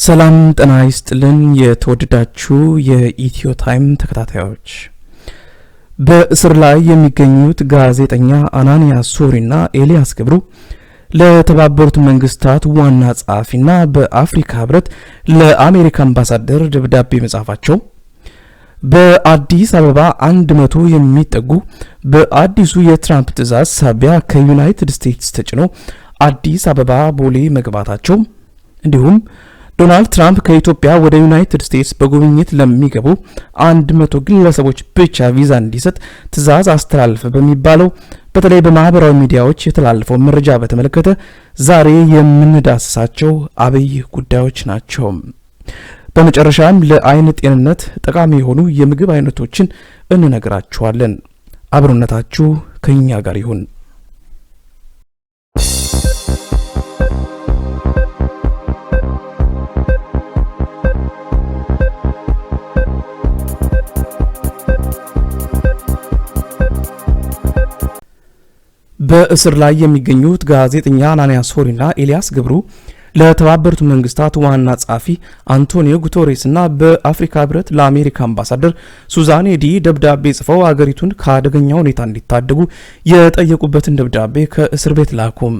ሰላም ጤና ይስጥልን የተወደዳችሁ የኢትዮ ታይም ተከታታዮች፣ በእስር ላይ የሚገኙት ጋዜጠኛ አናንያ ሶሪና ኤልያስ ገብሩ ለተባበሩት መንግስታት ዋና ጸሐፊና በአፍሪካ ህብረት ለአሜሪካ አምባሳደር ደብዳቤ መጻፋቸው፣ በአዲስ አበባ 100 የሚጠጉ በአዲሱ የትራምፕ ትዕዛዝ ሳቢያ ከዩናይትድ ስቴትስ ተጭነው አዲስ አበባ ቦሌ መግባታቸው፣ እንዲሁም ዶናልድ ትራምፕ ከኢትዮጵያ ወደ ዩናይትድ ስቴትስ በጉብኝት ለሚገቡ 100 ግለሰቦች ብቻ ቪዛ እንዲሰጥ ትዕዛዝ አስተላለፈ በሚባለው በተለይ በማህበራዊ ሚዲያዎች የተላለፈው መረጃ በተመለከተ ዛሬ የምንዳስሳቸው አብይ ጉዳዮች ናቸው። በመጨረሻም ለአይን ጤንነት ጠቃሚ የሆኑ የምግብ አይነቶችን እንነግራችኋለን። አብሮነታችሁ ከኛ ጋር ይሁን። በእስር ላይ የሚገኙት ጋዜጠኛ አናንያ ሶሪና ኤልያስ ገብሩ ለተባበሩት መንግስታት ዋና ጸሐፊ አንቶኒዮ ጉተሬስና በአፍሪካ ህብረት ለአሜሪካ አምባሳደር ሱዛን ኤዲ ደብዳቤ ጽፈው አገሪቱን ከአደገኛ ሁኔታ እንዲታደጉ የጠየቁበትን ደብዳቤ ከእስር ቤት ላኩም።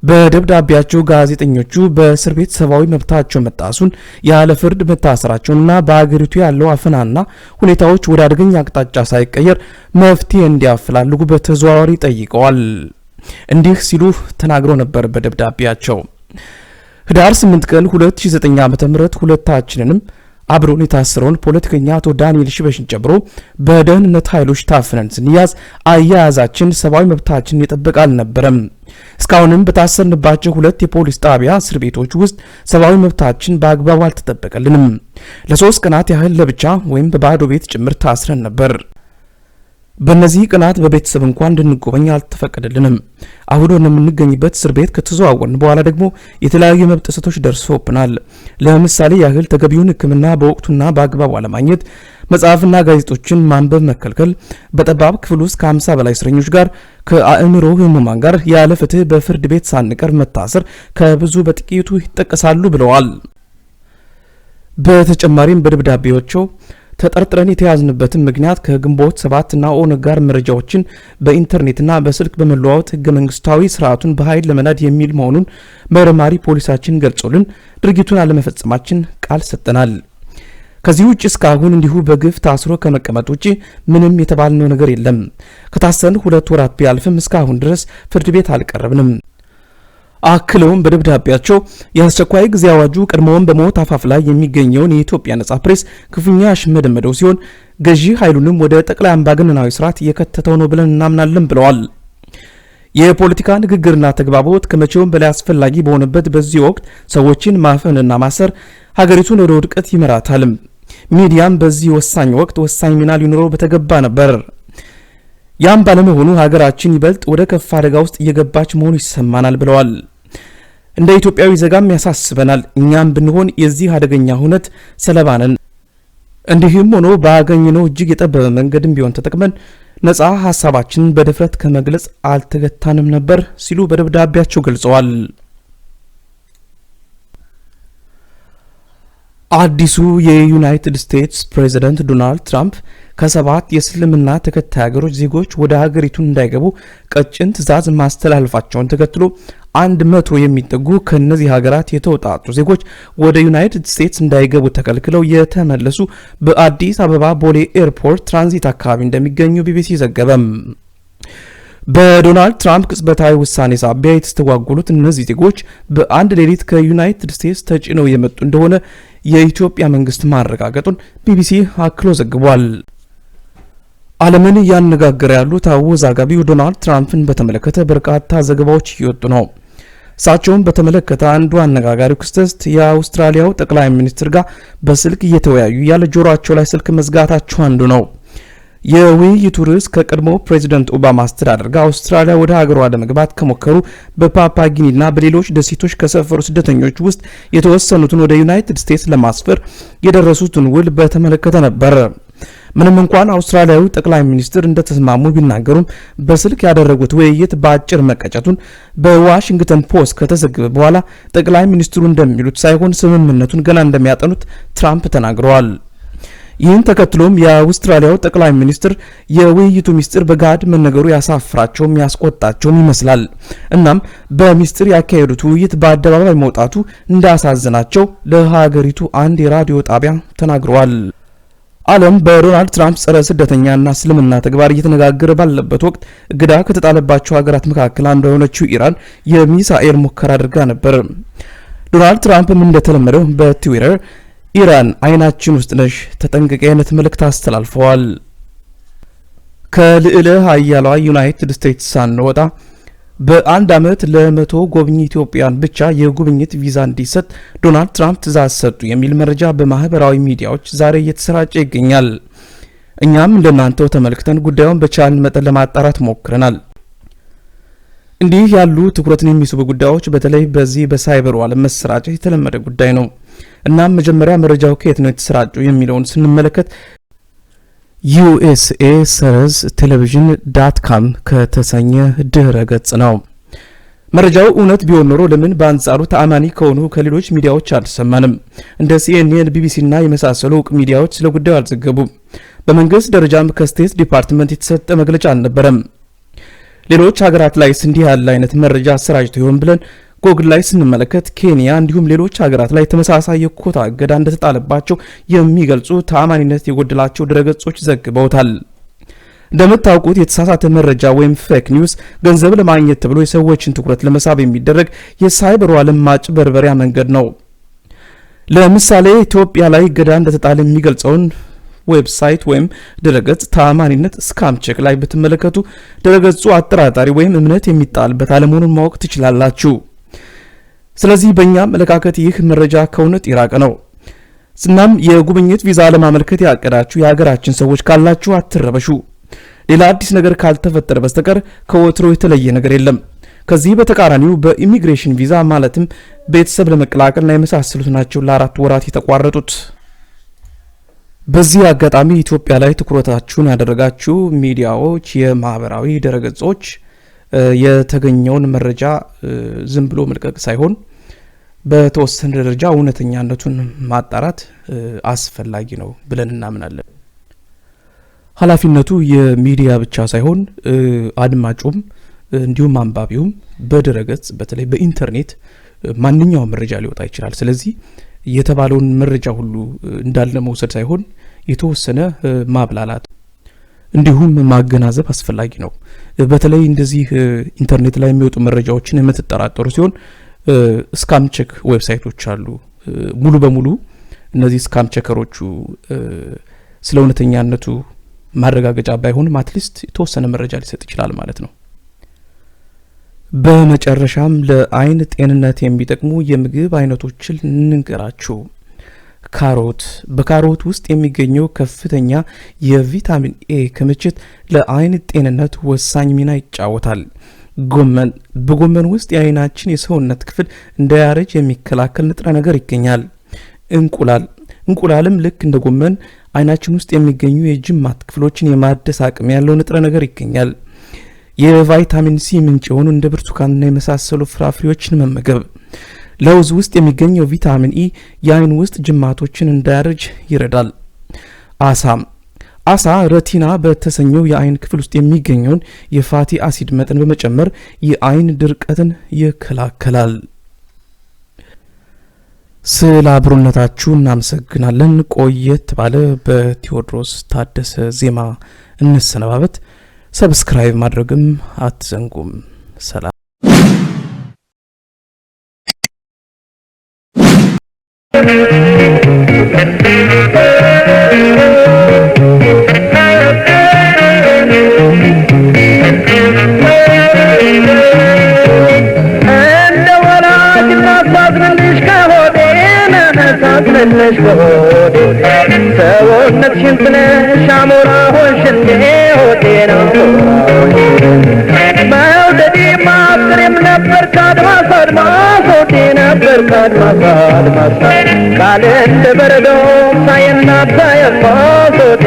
በደብዳቤያቸው ጋዜጠኞቹ በእስር ቤት ሰብአዊ መብታቸው መጣሱን፣ ያለ ፍርድ መታሰራቸውንና በአገሪቱ ያለው አፈናና ሁኔታዎች ወደ አደገኛ አቅጣጫ ሳይቀየር መፍትሄ እንዲያፈላልጉ በተዘዋዋሪ ጠይቀዋል። እንዲህ ሲሉ ተናግረው ነበር በደብዳቤያቸው። ህዳር 8 ቀን 2009 ዓ.ም ሁለታችንንም አብሮን የታሰረውን ፖለቲከኛ አቶ ዳንኤል ሽበሽን ጨምሮ በደህንነት ኃይሎች ታፍነን ስንያዝ አያያዛችን ሰብአዊ መብታችን የጠበቀ አልነበረም። እስካሁንም በታሰርንባቸው 2 የፖሊስ ጣቢያ እስር ቤቶች ውስጥ ሰብአዊ መብታችን በአግባቡ አልተጠበቀልንም። ለ3 ቀናት ያህል ለብቻ ወይም በባዶ ቤት ጭምር ታስረን ነበር። በእነዚህ ቀናት በቤተሰብ እንኳን እንድንጎበኝ አልተፈቀደልንም። አሁን የምንገኝበት እስር ቤት ከተዘዋወርን በኋላ ደግሞ የተለያዩ መብት ጥሰቶች ደርሶብናል። ለምሳሌ ያህል ተገቢውን ሕክምና በወቅቱና በአግባቡ አለማግኘት፣ መጽሐፍና ጋዜጦችን ማንበብ መከልከል፣ በጠባብ ክፍል ውስጥ ከ50 በላይ እስረኞች ጋር ከአእምሮ ህሙማን ጋር ያለ ፍትህ በፍርድ ቤት ሳንቀር መታሰር ከብዙ በጥቂቱ ይጠቀሳሉ ብለዋል። በተጨማሪም በደብዳቤዎቸው ተጠርጥረን የተያዝንበትን ምክንያት ከግንቦት 7 እና ኦነግ ጋር መረጃዎችን በኢንተርኔትና በስልክ በመለዋወጥ ህገ መንግስታዊ ስርዓቱን በኃይል ለመናድ የሚል መሆኑን መርማሪ ፖሊሳችን ገልጾልን ድርጊቱን አለመፈጸማችን ቃል ሰጠናል። ከዚህ ውጭ እስካሁን እንዲሁ በግፍ ታስሮ ከመቀመጥ ውጭ ምንም የተባልነው ነገር የለም። ከታሰርን 2 ወራት ቢያልፍም እስካሁን ድረስ ፍርድ ቤት አልቀረብንም። አክለውም በደብዳቤያቸው የአስቸኳይ ጊዜ አዋጁ ቀድሞውን በሞት አፋፍ ላይ የሚገኘውን የኢትዮጵያ ነጻ ፕሬስ ክፉኛ ያሽመደመደው ሲሆን ገዢ ኃይሉንም ወደ ጠቅላይ አምባገነናዊ ስርዓት እየከተተው ነው ብለን እናምናለን ብለዋል። የፖለቲካ ንግግርና ተግባቦት ከመቼውም በላይ አስፈላጊ በሆነበት በዚህ ወቅት ሰዎችን ማፈንና ማሰር ሀገሪቱን ወደ ውድቀት ይመራታል። ሚዲያም በዚህ ወሳኝ ወቅት ወሳኝ ሚና ሊኖረው በተገባ ነበር። ያም ባለመሆኑ ሀገራችን ይበልጥ ወደ ከፍ አደጋ ውስጥ እየገባች መሆኑ ይሰማናል ብለዋል። እንደ ኢትዮጵያዊ ዜጋም ያሳስበናል። እኛም ብንሆን የዚህ አደገኛ ሁነት ሰለባ ነን። እንዲህም ሆኖ ባገኘነው እጅግ የጠበበ መንገድም ቢሆን ተጠቅመን ነጻ ሀሳባችንን በድፍረት ከመግለጽ አልተገታንም ነበር ሲሉ በደብዳቤያቸው ገልጸዋል። አዲሱ የዩናይትድ ስቴትስ ፕሬዝዳንት ዶናልድ ትራምፕ ከ7 የእስልምና ተከታይ ሀገሮች ዜጎች ወደ ሀገሪቱ እንዳይገቡ ቀጭን ትዕዛዝ ማስተላለፋቸውን ተከትሎ 100 የሚጠጉ ከነዚህ ሀገራት የተውጣጡ ዜጎች ወደ ዩናይትድ ስቴትስ እንዳይገቡ ተከልክለው የተመለሱ በአዲስ አበባ ቦሌ ኤርፖርት ትራንዚት አካባቢ እንደሚገኙ ቢቢሲ ዘገበም። በዶናልድ ትራምፕ ቅጽበታዊ ውሳኔ ሳቢያ የተስተጓጎሉት እነዚህ ዜጎች በአንድ ሌሊት ከዩናይትድ ስቴትስ ተጭነው የመጡ እንደሆነ የኢትዮጵያ መንግስት ማረጋገጡን ቢቢሲ አክሎ ዘግቧል። ዓለምን እያነጋገረ ያሉት አወዛጋቢው ዶናልድ ትራምፕን በተመለከተ በርካታ ዘገባዎች እየወጡ ነው። እሳቸውን በተመለከተ አንዱ አነጋጋሪው ክስተት የአውስትራሊያው ጠቅላይ ሚኒስትር ጋር በስልክ እየተወያዩ ያለ ጆሮአቸው ላይ ስልክ መዝጋታቸው አንዱ ነው። የውይይቱ ርዕስ ከቀድሞ ፕሬዚዳንት ኦባማ አስተዳደር ጋር አውስትራሊያ ወደ ሀገሯ ለመግባት ከሞከሩ በፓፑዋ ጊኒና በሌሎች ደሴቶች ከሰፈሩ ስደተኞች ውስጥ የተወሰኑትን ወደ ዩናይትድ ስቴትስ ለማስፈር የደረሱትን ውል በተመለከተ ነበር። ምንም እንኳን አውስትራሊያዊ ጠቅላይ ሚኒስትር እንደተስማሙ ቢናገሩም በስልክ ያደረጉት ውይይት በአጭር መቀጨቱን በዋሽንግተን ፖስት ከተዘገበ በኋላ ጠቅላይ ሚኒስትሩ እንደሚሉት ሳይሆን ስምምነቱን ገና እንደሚያጠኑት ትራምፕ ተናግረዋል። ይህን ተከትሎም የአውስትራሊያው ጠቅላይ ሚኒስትር የውይይቱ ሚስጥር በጋድ መነገሩ ያሳፍራቸውም ያስቆጣቸውም ይመስላል። እናም በሚስጥር ያካሄዱት ውይይት በአደባባይ መውጣቱ እንዳሳዘናቸው ለሀገሪቱ አንድ የራዲዮ ጣቢያ ተናግረዋል። ዓለም በዶናልድ ትራምፕ ጸረ ስደተኛና እስልምና ተግባር እየተነጋገረ ባለበት ወቅት እገዳ ከተጣለባቸው ሀገራት መካከል አንዷ የሆነችው ኢራን የሚሳኤል ሙከራ አድርጋ ነበር። ዶናልድ ትራምፕም እንደተለመደው በትዊተር ኢራን አይናችን ውስጥ ነሽ ተጠንቀቂ አይነት መልእክት አስተላልፈዋል። ከልዕለ ኃያሏ ዩናይትድ ስቴትስ ሳንወጣ በአንድ ዓመት ለ100 ጎብኚ ኢትዮጵያን ብቻ የጉብኝት ቪዛ እንዲሰጥ ዶናልድ ትራምፕ ትዕዛዝ ሰጡ የሚል መረጃ በማህበራዊ ሚዲያዎች ዛሬ እየተሰራጨ ይገኛል። እኛም እንደናንተው ተመልክተን ጉዳዩን በቻልን መጠን ለማጣራት ሞክረናል። እንዲህ ያሉ ትኩረትን የሚስቡ ጉዳዮች በተለይ በዚህ በሳይበሩ ዓለም መሰራጨት የተለመደ ጉዳይ ነው። እናም መጀመሪያ መረጃው ከየት ነው የተሰራጨው የሚለውን ስንመለከት USA-television.com ከተሰኘ ድህረ ገጽ ነው። መረጃው እውነት ቢሆን ኖሮ ለምን በአንጻሩ ተአማኒ ከሆኑ ከሌሎች ሚዲያዎች አልሰማንም? እንደ CNN፣ BBC እና የመሳሰሉ ዕውቅ ሚዲያዎች ስለ ጉዳዩ አልዘገቡም። በመንግስት ደረጃም ከስቴት ዲፓርትመንት የተሰጠ መግለጫ አልነበረም። ሌሎች ሀገራት ላይ እንዲህ ያለ አይነት መረጃ አሰራጭቶ ይሆን ብለን ጎግል ላይ ስንመለከት ኬንያ እንዲሁም ሌሎች ሀገራት ላይ ተመሳሳይ የኮታ እገዳ እንደተጣለባቸው የሚገልጹ ተአማኒነት የጎደላቸው ድረገጾች ዘግበውታል። እንደምታውቁት የተሳሳተ መረጃ ወይም ፌክ ኒውስ ገንዘብ ለማግኘት ተብሎ የሰዎችን ትኩረት ለመሳብ የሚደረግ የሳይበሩ ዓለም ማጭበርበሪያ መንገድ ነው። ለምሳሌ ኢትዮጵያ ላይ እገዳ እንደተጣለ የሚገልጸውን ዌብሳይት ወይም ድረገጽ ተአማኒነት ስካም ቼክ ላይ ብትመለከቱ ድረገጹ አጠራጣሪ ወይም እምነት የሚጣልበት አለመሆኑን ማወቅ ትችላላችሁ። ስለዚህ በእኛ አመለካከት ይህ መረጃ ከእውነት የራቀ ነው። እናም የጉብኝት ቪዛ ለማመልከት ያቀዳችሁ የሀገራችን ሰዎች ካላችሁ አትረበሹ። ሌላ አዲስ ነገር ካልተፈጠረ በስተቀር ከወትሮ የተለየ ነገር የለም። ከዚህ በተቃራኒው በኢሚግሬሽን ቪዛ ማለትም ቤተሰብ ለመቀላቀልና የመሳሰሉት ናቸው ለ4 ወራት የተቋረጡት። በዚህ አጋጣሚ ኢትዮጵያ ላይ ትኩረታችሁን ያደረጋችሁ ሚዲያዎች፣ የማህበራዊ ድረገጾች የተገኘውን መረጃ ዝም ብሎ መልቀቅ ሳይሆን በተወሰነ ደረጃ እውነተኛነቱን ማጣራት አስፈላጊ ነው ብለን እናምናለን። ኃላፊነቱ የሚዲያ ብቻ ሳይሆን አድማጩም እንዲሁም አንባቢውም በድረገጽ በተለይ በኢንተርኔት ማንኛውም መረጃ ሊወጣ ይችላል። ስለዚህ የተባለውን መረጃ ሁሉ እንዳለ መውሰድ ሳይሆን የተወሰነ ማብላላት እንዲሁም ማገናዘብ አስፈላጊ ነው። በተለይ እንደዚህ ኢንተርኔት ላይ የሚወጡ መረጃዎችን የምትጠራጠሩ ሲሆን ስካም ቼክ ዌብሳይቶች አሉ። ሙሉ በሙሉ እነዚህ ስካም ቼከሮቹ ስለ እውነተኛነቱ ማረጋገጫ ባይሆንም አትሊስት የተወሰነ መረጃ ሊሰጥ ይችላል ማለት ነው። በመጨረሻም ለአይን ጤንነት የሚጠቅሙ የምግብ አይነቶችን እንንገራችሁ። ካሮት። በካሮት ውስጥ የሚገኘው ከፍተኛ የቪታሚን ኤ ክምችት ለአይን ጤንነት ወሳኝ ሚና ይጫወታል። ጎመን። በጎመን ውስጥ የአይናችን የሰውነት ክፍል እንዳያረጅ የሚከላከል ንጥረ ነገር ይገኛል። እንቁላልም ልክ እንደ ጎመን አይናችን ውስጥ የሚገኙ የጅማት ክፍሎችን የማደስ አቅም ያለው ንጥረ ነገር ይገኛል። የቫይታሚን ሲ ምንጭ የሆኑ እንደ ብርቱካንና የመሳሰሉ ፍራፍሬዎችን መመገብ። ለውዝ ውስጥ የሚገኘው ቪታሚን ኢ የአይን ውስጥ ጅማቶችን እንዳያረጅ ይረዳል። አሳ ረቲና በተሰኘው የአይን ክፍል ውስጥ የሚገኘውን የፋቲ አሲድ መጠን በመጨመር የአይን ድርቀትን ይከላከላል። ስለ አብሮነታችሁ እናመሰግናለን። ቆየት ባለ በቴዎድሮስ ታደሰ ዜማ እንሰነባበት። ሰብስክራይብ ማድረግም አትዘንጉም። ሰላም። ሰውነትሽን ብለሽ አሞራ ሆንሽ እንዴ ሆዴ ነው መውደዴ ማፍቅሬም ነበር ከአድማስ አድማስ ሆዴ ነበር ከአድማስ አድማስ ቃል እንደ በረዶ ሳይና ሳይንፋስ ሆዴ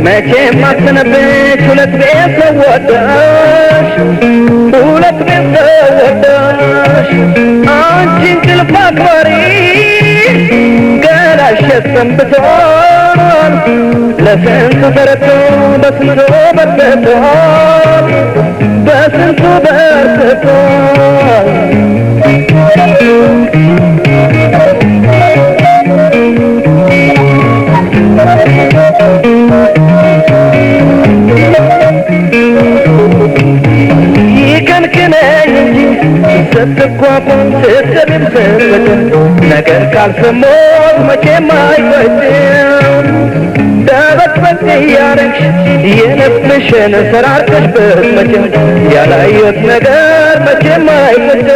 መቼም አትሰነብች ሁለት ቤት ወዳሽ አንቺ እንቅልፍ አክባሪ ገላሽ ሰንብቷል ለስንቱ ተረቶ በስንቱ በርትቷል በስንቱ በርትቷል ይከንክነኝ እንጂ ስትቋቋም ስትብም ስትበድል ነገር ካልሰሞት መቼም አይቆጭም ደበቅበቅ እያረግሽ የነፍስሽን ሰራርተሽ ብትመጭም ያላየሁት ነገር መቼም አይቆጭም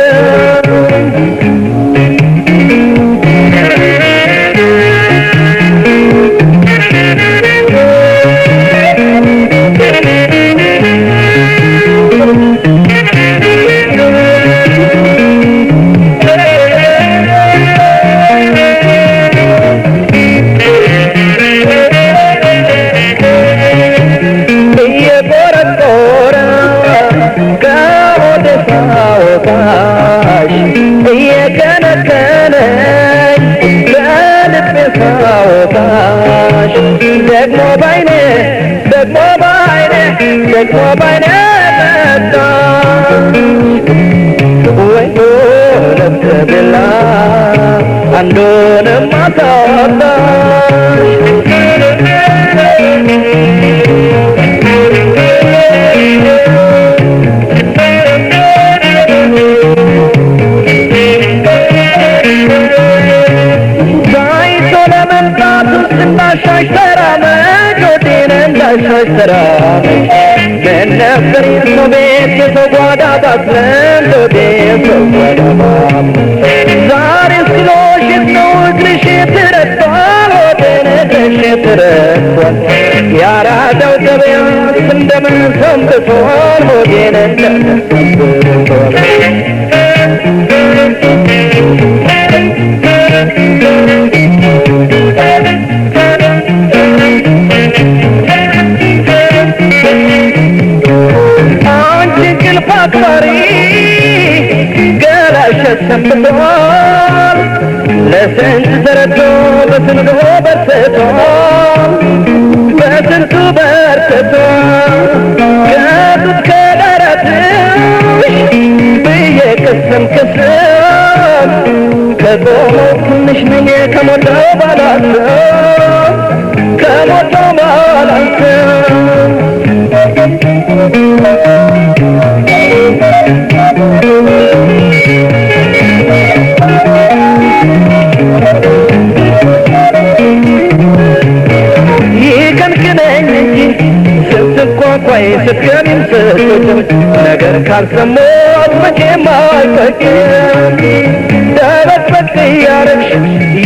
ደግሞ ባይኔ መጣ ወይ ለብሰብላ አንዱንም አታወጣሽ ዛይቶ ለመምጣት ውስጥ እንዳሻሽ ተራመድ ወዴን እንዳሻሽ ተራመድ ነበር የሰው ቤት የሰው ጓዳ ባትለም ዶዴ የሰው ጓዳ ባትለም ዛሬ ስሎሽት ነው እግርሽ ትረግጧል ወደ ነግርሽ ትረግጧል ያራዳው ገበያስ እንደምን ሰንብቷል ሆዴን እንደምን ሰንብቷል አክባሪ ገላሽ ሰንብቷል ለስንት ተረቶ በስንቱ በርትቷል በስንቱ በርትቷል ከጡት ከደረትሽ ብዬ ቅስም ቅስም ከቆመው ትንሽ ነኝ ከሞተው ባላስብ ከሞተው ባላስብ ይከንክነኝ እንጂ ስትቋቋይ ስትገቢም ስትወጭም ነገር ካልሰሞት መቼም አይቆጭም ደበቅበቅ እያረግሽ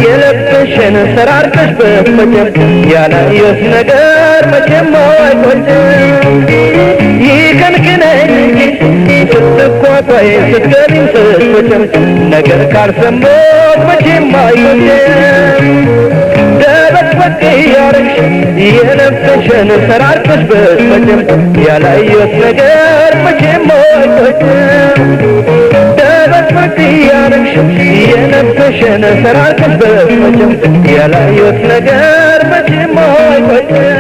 የለብሽን ሰራርተሽ ብትመጭም ያላየሁት ነገር መቼም አይቆጭም ይከንክነኝ እንጂ ስትቋቋይ ስትገቢም ስትወጭም ነገር ካልሰሞት መቼም አይቆጭም ደበቅበቅ እያረግሽ የለብሽን ሰራርተሽ ብትመጭም ያላየሁት ነገር መቼም አይቆጭም ደበቅበቅ እያረግሽ የለብሽን ሰራርተሽ ብትመጭም ያላየሁት ነገር መቼም አይቆጭም